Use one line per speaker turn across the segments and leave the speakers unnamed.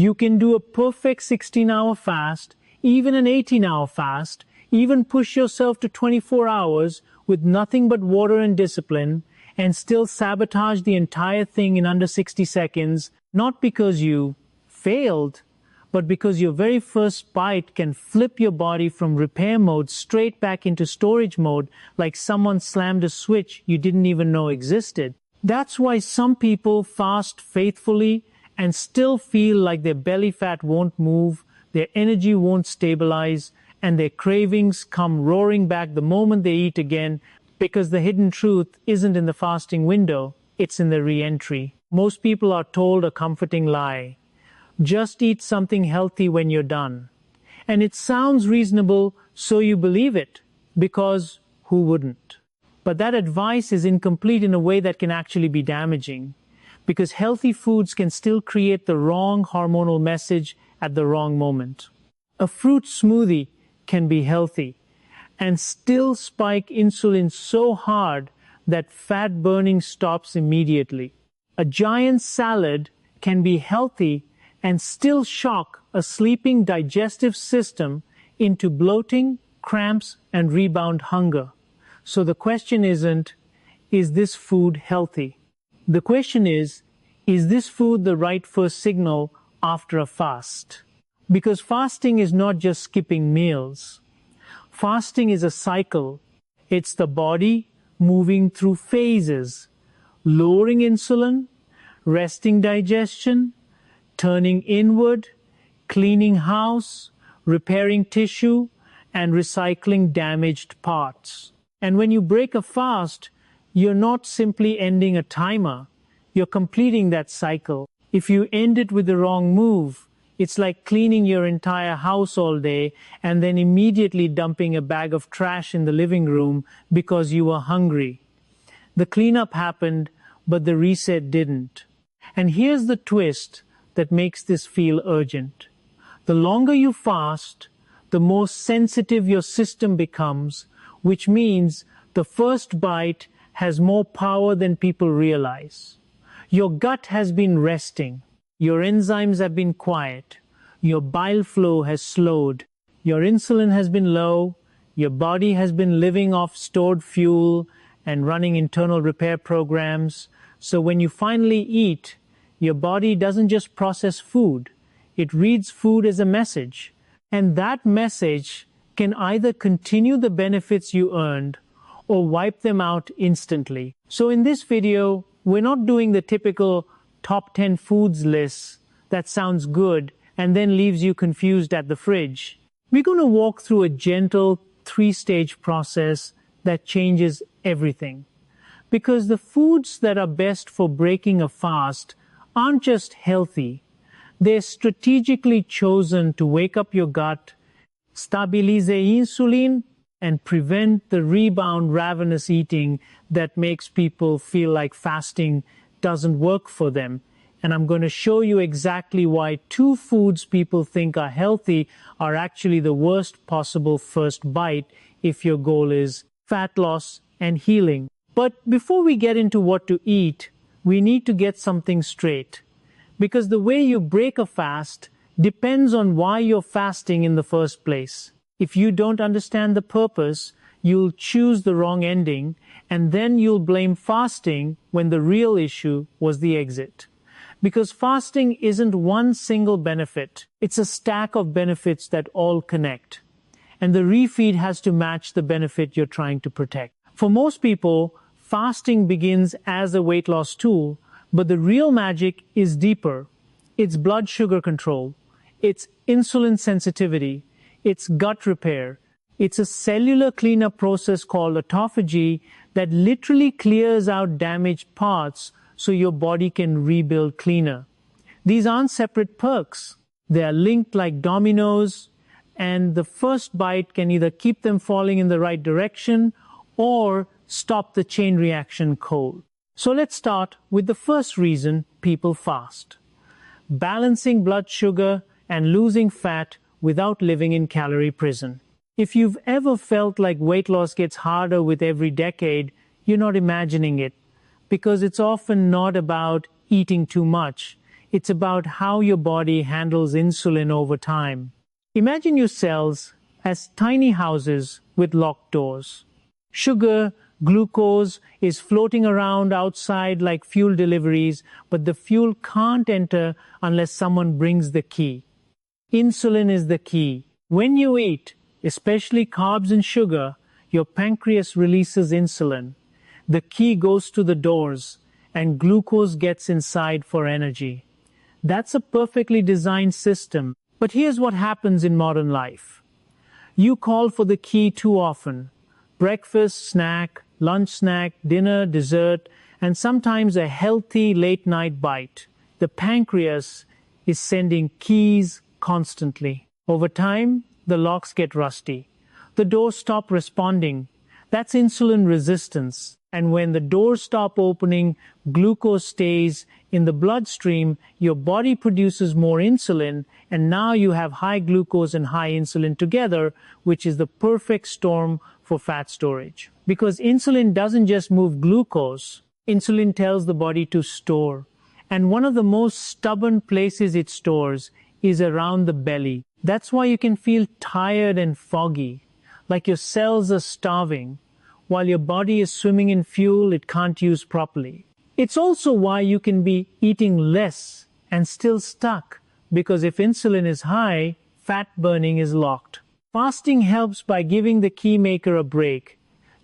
You can do a perfect 16-hour fast, even an 18-hour fast, even push yourself to 24 hours with nothing but water and discipline, and still sabotage the entire thing in under 60 seconds, not because you failed, but because your very first bite can flip your body from repair mode straight back into storage mode, like someone slammed a switch you didn't even know existed. That's why some people fast faithfully and still feel like their belly fat won't move, their energy won't stabilize, and their cravings come roaring back the moment they eat again, because the hidden truth isn't in the fasting window, it's in the re-entry. Most people are told a comforting lie. Just eat something healthy when you're done. And it sounds reasonable, so you believe it, because who wouldn't? But that advice is incomplete in a way that can actually be damaging, because healthy foods can still create the wrong hormonal message at the wrong moment. A fruit smoothie can be healthy and still spike insulin so hard that fat burning stops immediately. A giant salad can be healthy and still shock a sleeping digestive system into bloating, cramps, and rebound hunger. So the question isn't, is this food healthy? The question is this food the right first signal after a fast? Because fasting is not just skipping meals. Fasting is a cycle. It's the body moving through phases, lowering insulin, resting digestion, turning inward, cleaning house, repairing tissue, and recycling damaged parts. And when you break a fast, you're not simply ending a timer, you're completing that cycle. If you end it with the wrong move, it's like cleaning your entire house all day and then immediately dumping a bag of trash in the living room because you were hungry. The cleanup happened, but the reset didn't. And here's the twist that makes this feel urgent. The longer you fast, the more sensitive your system becomes, which means the first bite has more power than people realize. Your gut has been resting. Your enzymes have been quiet. Your bile flow has slowed. Your insulin has been low. Your body has been living off stored fuel and running internal repair programs. So when you finally eat, your body doesn't just process food. It reads food as a message. And that message can either continue the benefits you earned or wipe them out instantly. So in this video, we're not doing the typical top 10 foods list that sounds good and then leaves you confused at the fridge. We're going to walk through a gentle 3-stage process that changes everything. Because the foods that are best for breaking a fast aren't just healthy, they're strategically chosen to wake up your gut, stabilize insulin, and prevent the rebound ravenous eating that makes people feel like fasting doesn't work for them. And I'm going to show you exactly why 2 foods people think are healthy are actually the worst possible first bite if your goal is fat loss and healing. But before we get into what to eat, we need to get something straight. Because the way you break a fast depends on why you're fasting in the first place. If you don't understand the purpose, you'll choose the wrong ending, and then you'll blame fasting when the real issue was the exit. Because fasting isn't one single benefit, it's a stack of benefits that all connect. And the refeed has to match the benefit you're trying to protect. For most people, fasting begins as a weight loss tool, but the real magic is deeper. It's blood sugar control, it's insulin sensitivity, it's gut repair. It's a cellular cleanup process called autophagy that literally clears out damaged parts so your body can rebuild cleaner. These aren't separate perks. They are linked like dominoes, and the first bite can either keep them falling in the right direction or stop the chain reaction cold. So let's start with the first reason people fast: balancing blood sugar and losing fat without living in calorie prison. If you've ever felt like weight loss gets harder with every decade, you're not imagining it, because it's often not about eating too much. It's about how your body handles insulin over time. Imagine your cells as tiny houses with locked doors. Sugar, glucose is floating around outside like fuel deliveries, but the fuel can't enter unless someone brings the key. Insulin is the key. When you eat, especially carbs and sugar, your pancreas releases insulin. The key goes to the doors, and glucose gets inside for energy. That's a perfectly designed system. But here's what happens in modern life. You call for the key too often. Breakfast, snack, lunch snack, dinner, dessert, and sometimes a healthy late-night bite. The pancreas is sending keys constantly. Over time, the locks get rusty. The doors stop responding. That's insulin resistance. And when the doors stop opening, glucose stays in the bloodstream, your body produces more insulin, and now you have high glucose and high insulin together, which is the perfect storm for fat storage. Because insulin doesn't just move glucose, insulin tells the body to store. And one of the most stubborn places it stores is around the belly. That's why you can feel tired and foggy, like your cells are starving, while your body is swimming in fuel it can't use properly. It's also why you can be eating less and still stuck, because if insulin is high, fat burning is locked. Fasting helps by giving the key maker a break.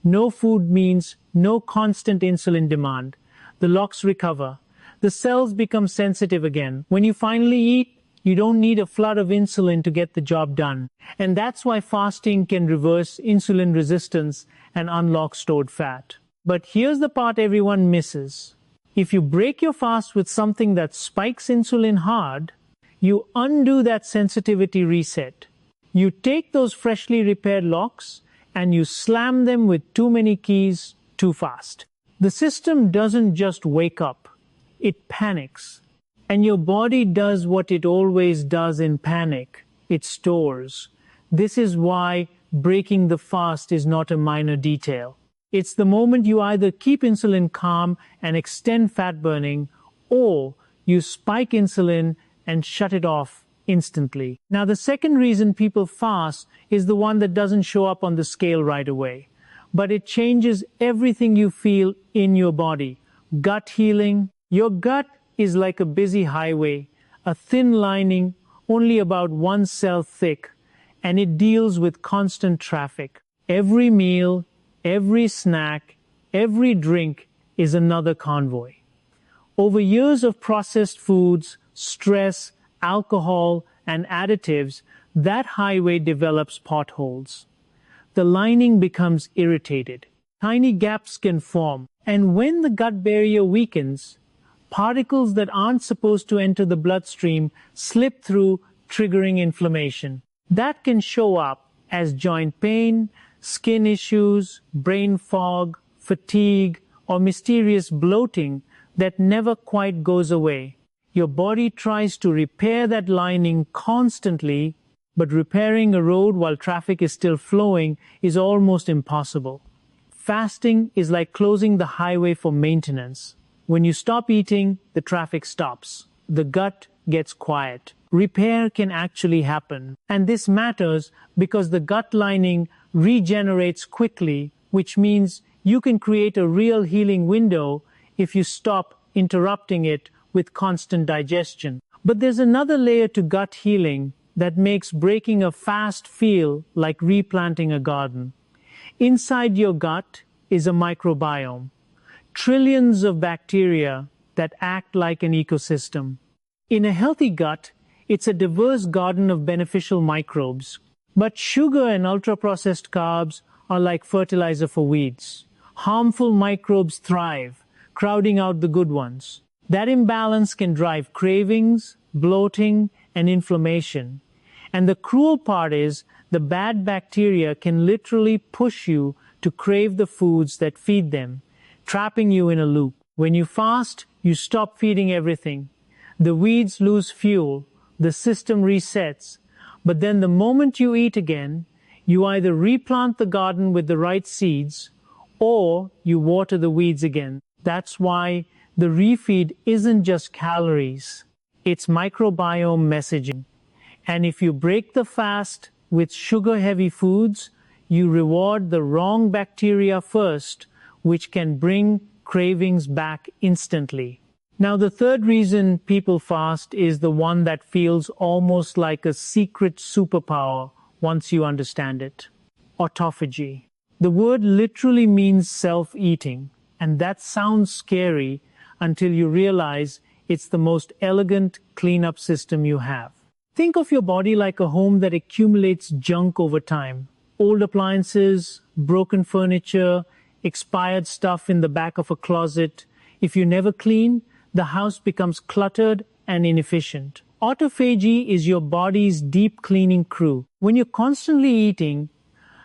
No food means no constant insulin demand. The locks recover. The cells become sensitive again. When you finally eat, you don't need a flood of insulin to get the job done. And that's why fasting can reverse insulin resistance and unlock stored fat. But here's the part everyone misses. If you break your fast with something that spikes insulin hard, you undo that sensitivity reset. You take those freshly repaired locks and you slam them with too many keys too fast. The system doesn't just wake up, it panics. And your body does what it always does in panic. It stores. This is why breaking the fast is not a minor detail. It's the moment you either keep insulin calm and extend fat burning, or you spike insulin and shut it off instantly. Now, the second reason people fast is the one that doesn't show up on the scale right away. But it changes everything you feel in your body. Gut healing. Your gut is like a busy highway, a thin lining only about 1 cell thick, and it deals with constant traffic. Every meal, every snack, every drink is another convoy. Over years of processed foods, stress, alcohol, and additives, that highway develops potholes. The lining becomes irritated. Tiny gaps can form, and when the gut barrier weakens, particles that aren't supposed to enter the bloodstream slip through, triggering inflammation. That can show up as joint pain, skin issues, brain fog, fatigue, or mysterious bloating that never quite goes away. Your body tries to repair that lining constantly, but repairing a road while traffic is still flowing is almost impossible. Fasting is like closing the highway for maintenance. When you stop eating, the traffic stops. The gut gets quiet. Repair can actually happen. And this matters because the gut lining regenerates quickly, which means you can create a real healing window if you stop interrupting it with constant digestion. But there's another layer to gut healing that makes breaking a fast feel like replanting a garden. Inside your gut is a microbiome. Trillions of bacteria that act like an ecosystem. In a healthy gut, it's a diverse garden of beneficial microbes. But sugar and ultra-processed carbs are like fertilizer for weeds. Harmful microbes thrive, crowding out the good ones. That imbalance can drive cravings, bloating, and inflammation. And the cruel part is, the bad bacteria can literally push you to crave the foods that feed them, trapping you in a loop. When you fast, you stop feeding everything. The weeds lose fuel, the system resets. But then the moment you eat again, you either replant the garden with the right seeds, or you water the weeds again. That's why the refeed isn't just calories. It's microbiome messaging. And if you break the fast with sugar-heavy foods, you reward the wrong bacteria first, which can bring cravings back instantly. Now, the third reason people fast is the one that feels almost like a secret superpower once you understand it. Autophagy. The word literally means self-eating, and that sounds scary until you realize it's the most elegant cleanup system you have. Think of your body like a home that accumulates junk over time. Old appliances, broken furniture, expired stuff in the back of a closet. If you never clean, the house becomes cluttered and inefficient. Autophagy is your body's deep cleaning crew. When you're constantly eating,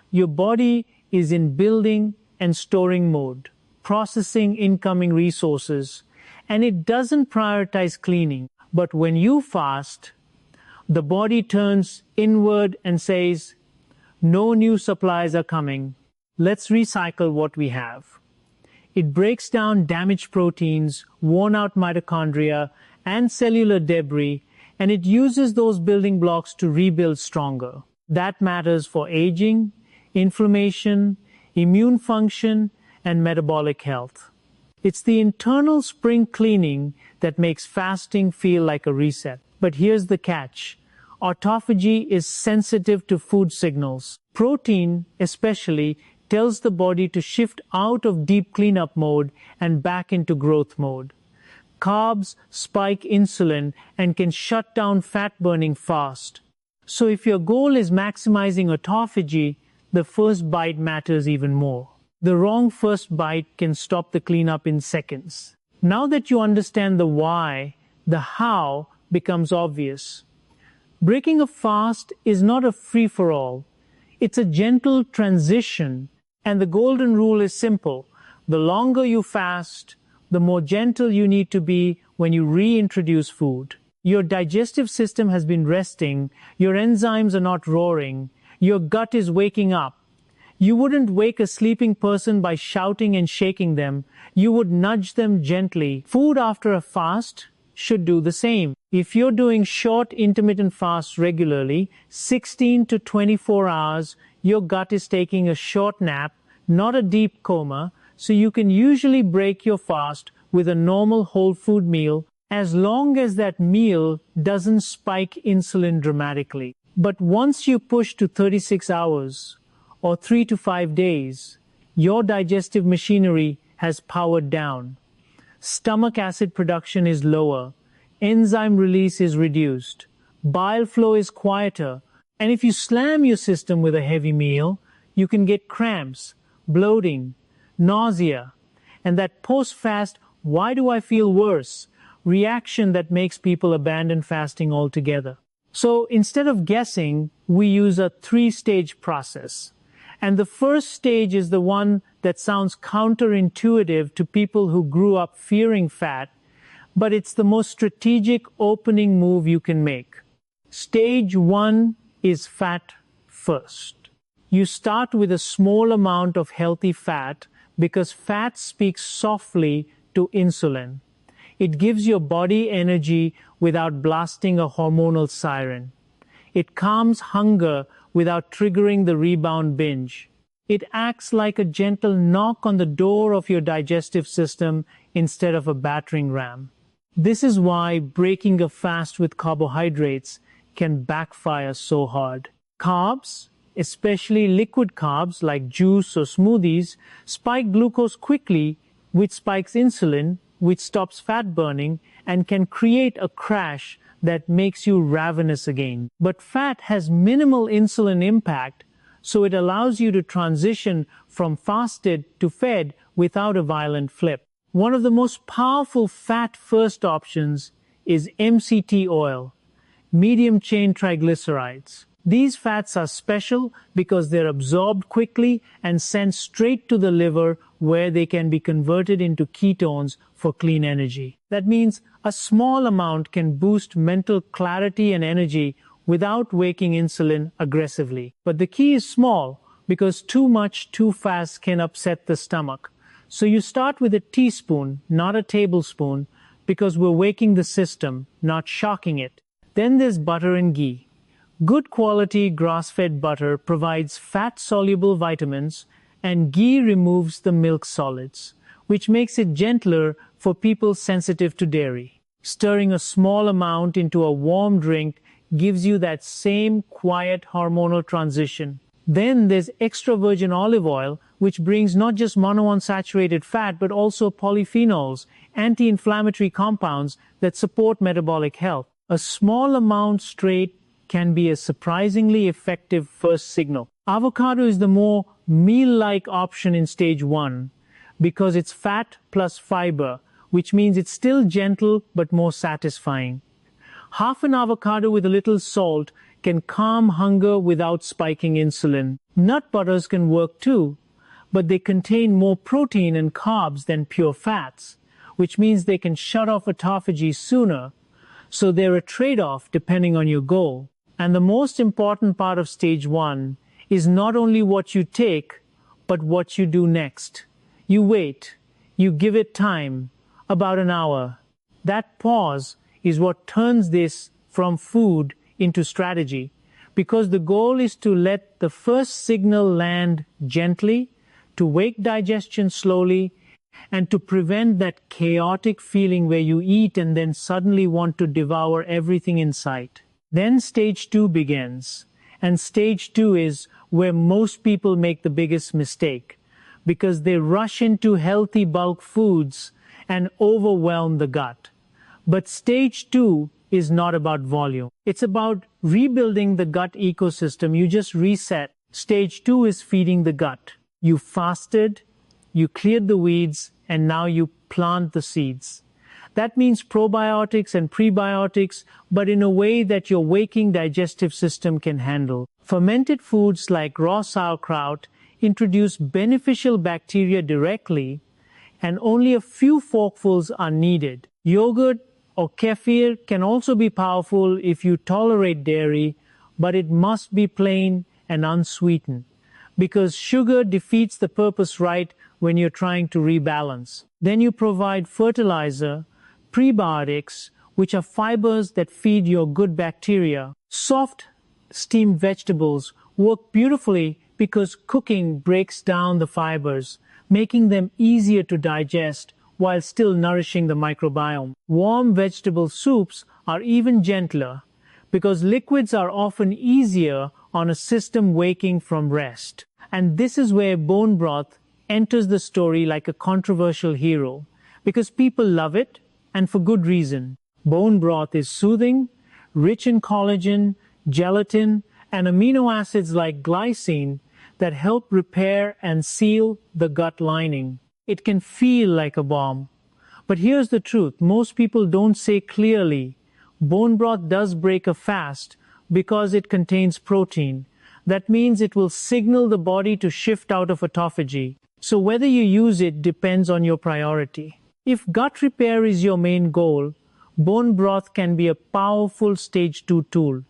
your body is in building and storing mode, processing incoming resources, and it doesn't prioritize cleaning. But when you fast, the body turns inward and says, no new supplies are coming. Let's recycle what we have. It breaks down damaged proteins, worn-out mitochondria, and cellular debris, and it uses those building blocks to rebuild stronger. That matters for aging, inflammation, immune function, and metabolic health. It's the internal spring cleaning that makes fasting feel like a reset. But here's the catch. Autophagy is sensitive to food signals. Protein, especially, tells the body to shift out of deep cleanup mode and back into growth mode. Carbs spike insulin and can shut down fat burning fast. So if your goal is maximizing autophagy, the first bite matters even more. The wrong first bite can stop the cleanup in seconds. Now that you understand the why, the how becomes obvious. Breaking a fast is not a free-for-all. It's a gentle transition, and the golden rule is simple. The longer you fast, the more gentle you need to be when you reintroduce food. Your digestive system has been resting, your enzymes are not roaring, your gut is waking up. You wouldn't wake a sleeping person by shouting and shaking them. You would nudge them gently. Food after a fast should do the same. If you're doing short intermittent fasts regularly, 16 to 24 hours, your gut is taking a short nap, not a deep coma, so you can usually break your fast with a normal whole food meal as long as that meal doesn't spike insulin dramatically. But once you push to 36 hours, or 3 to 5 days, your digestive machinery has powered down. Stomach acid production is lower, enzyme release is reduced, bile flow is quieter, and if you slam your system with a heavy meal, you can get cramps, bloating, nausea, and that post-fast, why do I feel worse, reaction that makes people abandon fasting altogether. So instead of guessing, we use a 3-stage process. And the first stage is the one that sounds counterintuitive to people who grew up fearing fat, but it's the most strategic opening move you can make. Stage 1 is fat first. You start with a small amount of healthy fat because fat speaks softly to insulin. It gives your body energy without blasting a hormonal siren. It calms hunger without triggering the rebound binge. It acts like a gentle knock on the door of your digestive system instead of a battering ram. This is why breaking a fast with carbohydrates can backfire so hard. Carbs, especially liquid carbs like juice or smoothies, spike glucose quickly, which spikes insulin, which stops fat burning, and can create a crash that makes you ravenous again. But fat has minimal insulin impact, so it allows you to transition from fasted to fed without a violent flip. One of the most powerful fat-first options is MCT oil, medium-chain triglycerides. These fats are special because they're absorbed quickly and sent straight to the liver where they can be converted into ketones for clean energy. That means a small amount can boost mental clarity and energy without waking insulin aggressively. But the key is small because too much too fast can upset the stomach. So you start with a teaspoon, not a tablespoon, because we're waking the system, not shocking it. Then there's butter and ghee. Good quality grass-fed butter provides fat-soluble vitamins, and ghee removes the milk solids, which makes it gentler for people sensitive to dairy. Stirring a small amount into a warm drink gives you that same quiet hormonal transition. Then there's extra virgin olive oil, which brings not just monounsaturated fat but also polyphenols, anti-inflammatory compounds that support metabolic health. A small amount straight can be a surprisingly effective first signal. Avocado is the more meal-like option in stage 1 because it's fat plus fiber, which means it's still gentle but more satisfying. Half an avocado with a little salt can calm hunger without spiking insulin. Nut butters can work too, but they contain more protein and carbs than pure fats, which means they can shut off autophagy sooner, so they're a trade-off depending on your goal. And the most important part of stage 1 is not only what you take, but what you do next. You wait, you give it time, about an hour. That pause is what turns this from food into strategy, because the goal is to let the first signal land gently, to wake digestion slowly, and to prevent that chaotic feeling where you eat and then suddenly want to devour everything in sight. Then stage 2 begins, and stage 2 is where most people make the biggest mistake, because they rush into healthy bulk foods and overwhelm the gut. But stage 2 is not about volume. It's about rebuilding the gut ecosystem. You just reset. Stage 2 is feeding the gut. You fasted, you cleared the weeds, and now you plant the seeds. That means probiotics and prebiotics, but in a way that your waking digestive system can handle. Fermented foods like raw sauerkraut introduce beneficial bacteria directly, and only a few forkfuls are needed. Yogurt or kefir can also be powerful if you tolerate dairy, but it must be plain and unsweetened, because sugar defeats the purpose right when you're trying to rebalance. Then you provide fertilizer, prebiotics, which are fibers that feed your good bacteria. Soft steamed vegetables work beautifully because cooking breaks down the fibers, making them easier to digest while still nourishing the microbiome. Warm vegetable soups are even gentler because liquids are often easier on a system waking from rest. And this is where bone broth enters the story like a controversial hero, because people love it, and for good reason. Bone broth is soothing, rich in collagen, gelatin, and amino acids like glycine that help repair and seal the gut lining. It can feel like a bomb. But here's the truth. Most people don't say clearly. Bone broth does break a fast because it contains protein. That means it will signal the body to shift out of autophagy. So whether you use it depends on your priority. If gut repair is your main goal, bone broth can be a powerful stage 2 tool.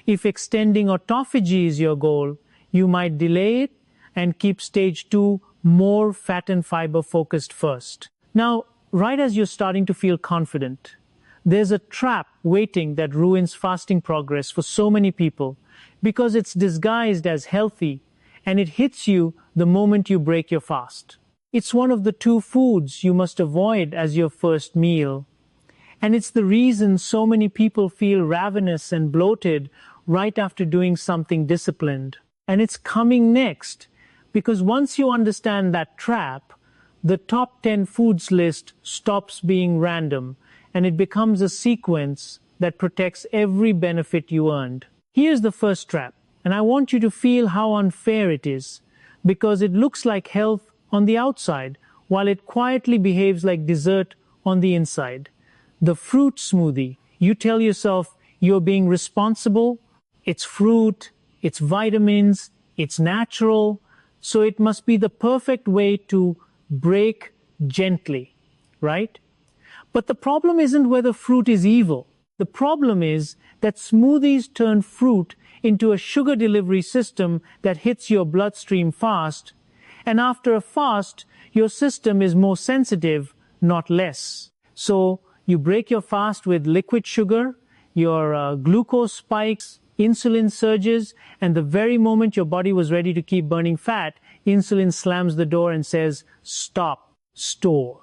If extending autophagy is your goal, you might delay it and keep stage 2 more fat and fiber focused first. Now, right as you're starting to feel confident, there's a trap waiting that ruins fasting progress for so many people because it's disguised as healthy and it hits you the moment you break your fast. It's one of the 2 foods you must avoid as your first meal. And it's the reason so many people feel ravenous and bloated right after doing something disciplined. And it's coming next, because once you understand that trap, the top 10 foods list stops being random, and it becomes a sequence that protects every benefit you earned. Here's the first trap, and I want you to feel how unfair it is, because it looks like health on the outside, while it quietly behaves like dessert on the inside. The fruit smoothie. You tell yourself you're being responsible. It's fruit, it's vitamins, it's natural, so it must be the perfect way to break gently, right? But the problem isn't whether fruit is evil. The problem is that smoothies turn fruit into a sugar delivery system that hits your bloodstream fast, and after a fast, your system is more sensitive, not less. So You break your fast with liquid sugar, your glucose spikes, insulin surges, and the very moment your body was ready to keep burning fat, insulin slams the door and says, stop, store.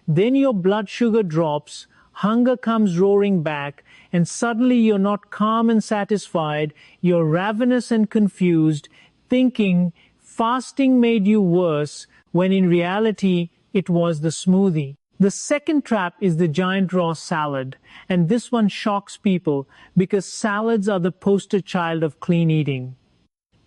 Then your blood sugar drops, hunger comes roaring back, and suddenly you're not calm and satisfied, you're ravenous and confused, thinking fasting made you worse, when in reality it was the smoothie. The second trap is the giant raw salad, and this one shocks people because salads are the poster child of clean eating.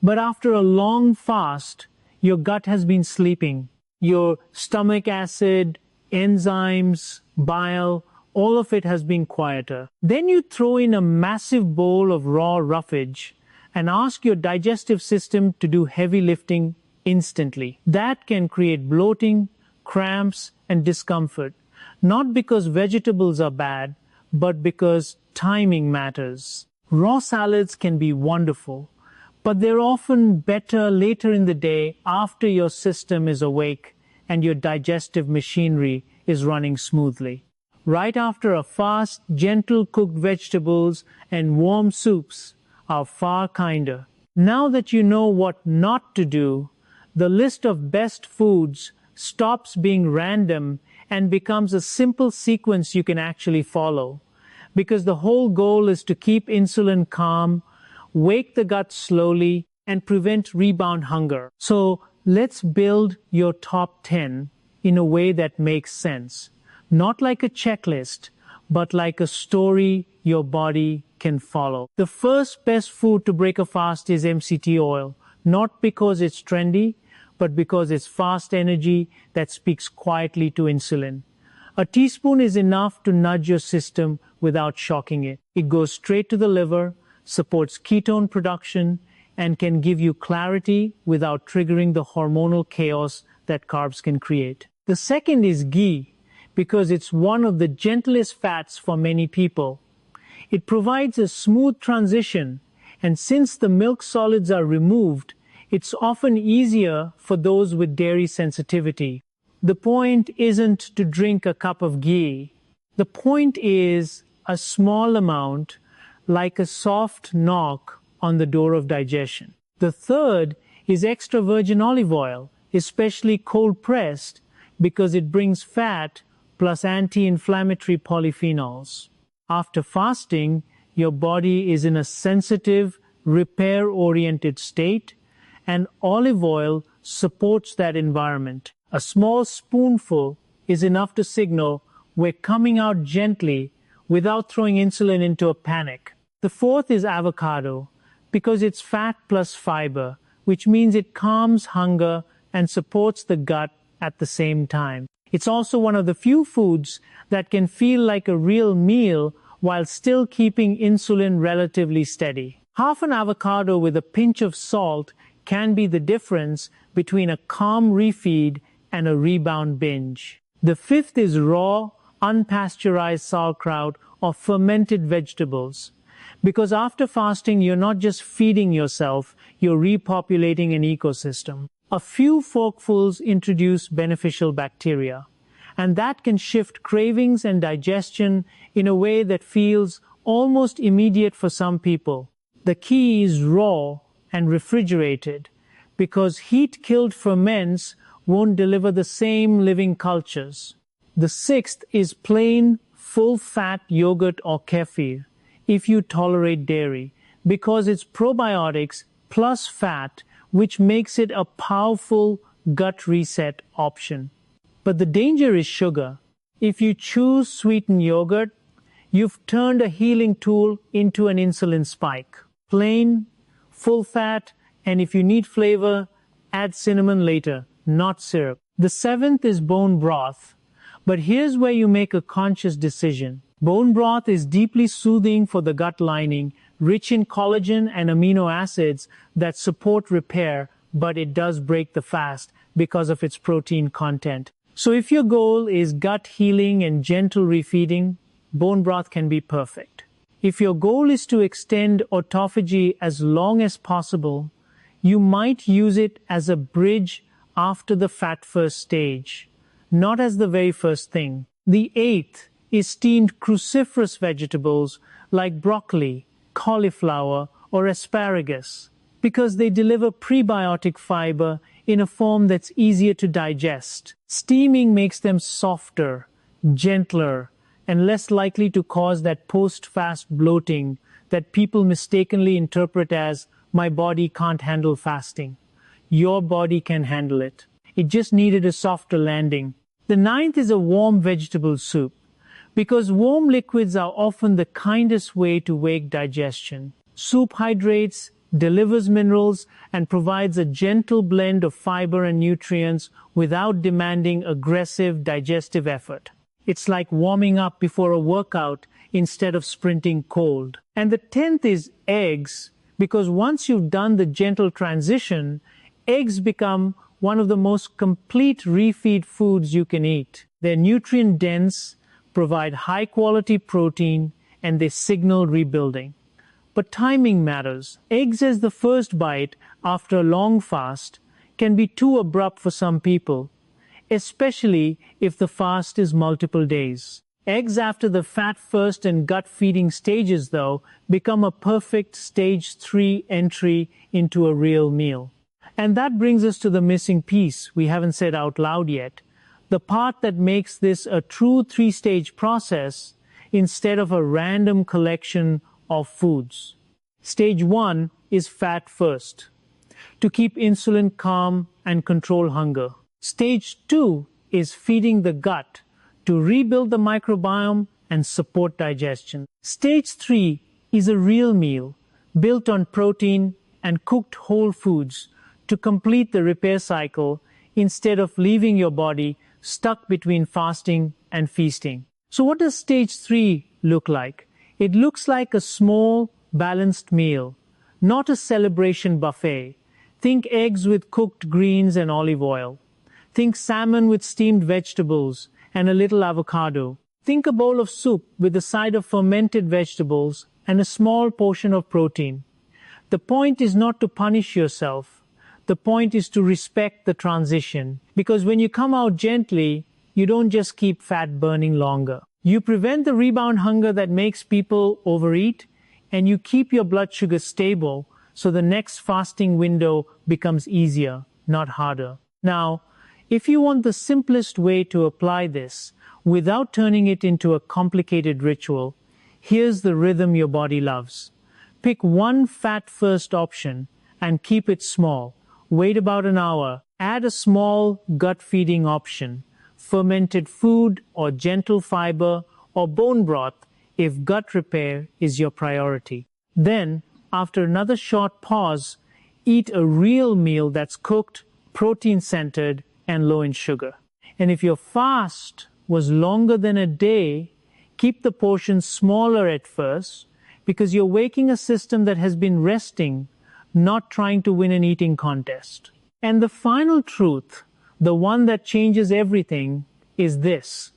But after a long fast, your gut has been sleeping. Your stomach acid, enzymes, bile, all of it has been quieter. Then you throw in a massive bowl of raw roughage and ask your digestive system to do heavy lifting instantly. That can create bloating, cramps, and discomfort, not because vegetables are bad, but because timing matters. Raw salads can be wonderful, but they're often better later in the day after your system is awake and your digestive machinery is running smoothly. Right after a fast, gentle cooked vegetables and warm soups are far kinder. Now that you know what not to do, the list of best foods stops being random and becomes a simple sequence you can actually follow. Because the whole goal is to keep insulin calm, wake the gut slowly, and prevent rebound hunger. So let's build your top 10 in a way that makes sense. Not like a checklist, but like a story your body can follow. The first best food to break a fast is MCT oil, not because it's trendy, but because it's fast energy that speaks quietly to insulin. A teaspoon is enough to nudge your system without shocking it. It goes straight to the liver, supports ketone production, and can give you clarity without triggering the hormonal chaos that carbs can create. The second is ghee, because it's one of the gentlest fats for many people. It provides a smooth transition, and since the milk solids are removed, it's often easier for those with dairy sensitivity. The point isn't to drink a cup of ghee. The point is a small amount, like a soft knock on the door of digestion. The third is extra virgin olive oil, especially cold-pressed, because it brings fat plus anti-inflammatory polyphenols. After fasting, your body is in a sensitive, repair-oriented state, and olive oil supports that environment. A small spoonful is enough to signal we're coming out gently without throwing insulin into a panic. The fourth is avocado, because it's fat plus fiber, which means it calms hunger and supports the gut at the same time. It's also one of the few foods that can feel like a real meal while still keeping insulin relatively steady. Half an avocado with a pinch of salt can be the difference between a calm refeed and a rebound binge. The fifth is raw, unpasteurized sauerkraut or fermented vegetables. Because after fasting, you're not just feeding yourself, you're repopulating an ecosystem. A few forkfuls introduce beneficial bacteria, and that can shift cravings and digestion in a way that feels almost immediate for some people. The key is raw and refrigerated, because heat-killed ferments won't deliver the same living cultures. The sixth is plain, full-fat yogurt or kefir, if you tolerate dairy, because it's probiotics plus fat, which makes it a powerful gut reset option. But the danger is sugar. If you choose sweetened yogurt, you've turned a healing tool into an insulin spike. Plain, full fat, and if you need flavor, add cinnamon later, not syrup. The seventh is bone broth. But here's where you make a conscious decision. Bone broth is deeply soothing for the gut lining, rich in collagen and amino acids that support repair, but it does break the fast because of its protein content. So if your goal is gut healing and gentle refeeding, bone broth can be perfect. If your goal is to extend autophagy as long as possible, you might use it as a bridge after the fat first stage, not as the very first thing. The eighth is steamed cruciferous vegetables like broccoli, cauliflower, or asparagus, because they deliver prebiotic fiber in a form that's easier to digest. Steaming makes them softer, gentler, and less likely to cause that post-fast bloating that people mistakenly interpret as, "my body can't handle fasting." Your body can handle it. It just needed a softer landing. The ninth is a warm vegetable soup, because warm liquids are often the kindest way to wake digestion. Soup hydrates, delivers minerals, and provides a gentle blend of fiber and nutrients without demanding aggressive digestive effort. It's like warming up before a workout instead of sprinting cold. And the 10th is eggs, because once you've done the gentle transition, eggs become one of the most complete refeed foods you can eat. They're nutrient-dense, provide high-quality protein, and they signal rebuilding. But timing matters. Eggs as the first bite after a long fast can be too abrupt for some people, especially if the fast is multiple days. Eggs after the fat first and gut feeding stages, though, become a perfect stage 3 entry into a real meal. And that brings us to the missing piece we haven't said out loud yet, the part that makes this a true 3-stage process instead of a random collection of foods. Stage 1 is fat first, to keep insulin calm and control hunger. Stage 2 is feeding the gut, to rebuild the microbiome and support digestion. Stage 3 is a real meal, built on protein and cooked whole foods, to complete the repair cycle instead of leaving your body stuck between fasting and feasting. So what does stage 3 look like? It looks like a small, balanced meal, not a celebration buffet. Think eggs with cooked greens and olive oil. Think salmon with steamed vegetables and a little avocado. Think a bowl of soup with a side of fermented vegetables and a small portion of protein. The point is not to punish yourself. The point is to respect the transition, because when you come out gently, you don't just keep fat burning longer. You prevent the rebound hunger that makes people overeat, and you keep your blood sugar stable so the next fasting window becomes easier, not harder. Now, if you want the simplest way to apply this without turning it into a complicated ritual, here's the rhythm your body loves. Pick one fat-first option and keep it small. Wait about an hour. Add a small gut-feeding option, fermented food or gentle fiber or bone broth if gut repair is your priority. Then, after another short pause, eat a real meal that's cooked, protein-centered, and low in sugar. And if your fast was longer than a day, keep the portions smaller at first, because you're waking a system that has been resting, not trying to win an eating contest. And the final truth, the one that changes everything, is this.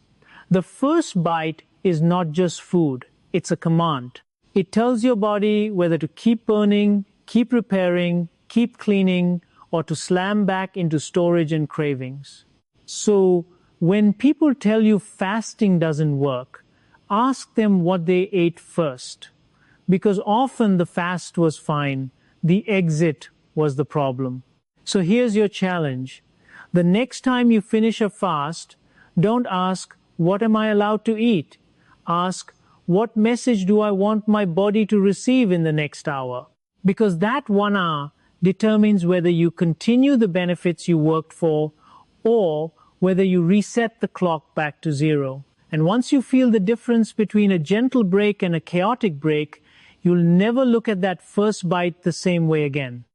The first bite is not just food, it's a command. It tells your body whether to keep burning, keep repairing, keep cleaning, or to slam back into storage and cravings. So, when people tell you fasting doesn't work, ask them what they ate first. Because often the fast was fine, the exit was the problem. So here's your challenge. The next time you finish a fast, don't ask, what am I allowed to eat? Ask, what message do I want my body to receive in the next hour? Because that 1 hour determines whether you continue the benefits you worked for or whether you reset the clock back to 0. And once you feel the difference between a gentle break and a chaotic break, you'll never look at that first bite the same way again.